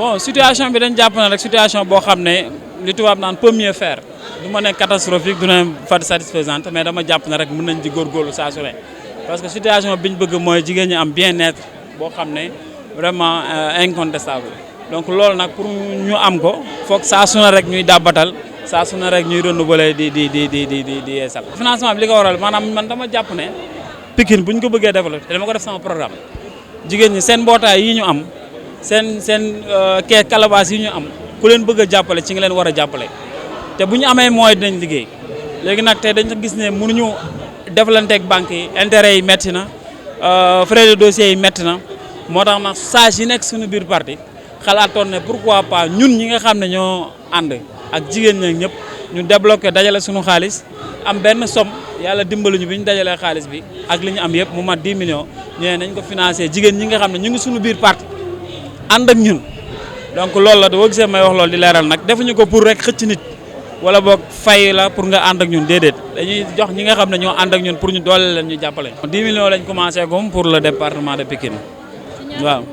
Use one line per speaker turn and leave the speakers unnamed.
bon situation bi dañ jàpp na rek situation boo xam ne li tubaab naan peut mieux faire du ma ne catastrophique du ne fa satisfaisante mais dama jàpp na rek mën nañ di góorgóorlu saa su ne parce que situation bi ñu bëgg mooy jigéen ñi am bien-être boo xam ne vraiment incontestable donc loolu nag pour ñu am ko foog saa su ne rek ñuy dàbbatal saa su ne rek ñuy renouveler di yeesal. financement bi li ko waral maanaam man dama jàpp ne Pikine bu ñu ko bëggee développer dama ko def sama programme jigéen ñi seen mbootaay yi ñu am. seen kee calebasse yi ñu am ku leen bëgg a jàppale ci nga leen war a jàppale te bu ñu amee moyen dinañ liggéey léegi nag tey dañ gis ne mënuñu defalanteeg banques yi intérêts yi métti na frais de dossier yi métti na moo tax nag sage yi nekk suñu biir parti xalaatoon ne pourquoi pas ñun ñi nga xam ne ñoo ànd ak jigéen ñi ñëpp ñu débloqué dajale suñu xaalis am benn somme yàlla dimbali ñu bi ñu dajalee xaalis bi ak li ñu am yëpp mu mat 10 millions ñu ne nañ ko financé jigéen ñi nga xam ne ñu ngi suñu biir parti ànd ak ñun donc loolu la boo gisee may wax loolu di leeral nag defuñu ko pour rek xëcc nit wala boog fay la pour nga ànd ak ñun déedéet dañuy jox ñi nga xam ne ñoo ànd ak ñun pour ñu doole leen ñu jàppale. 10 millions lañ commencé gum pour le département de Pikine waaw.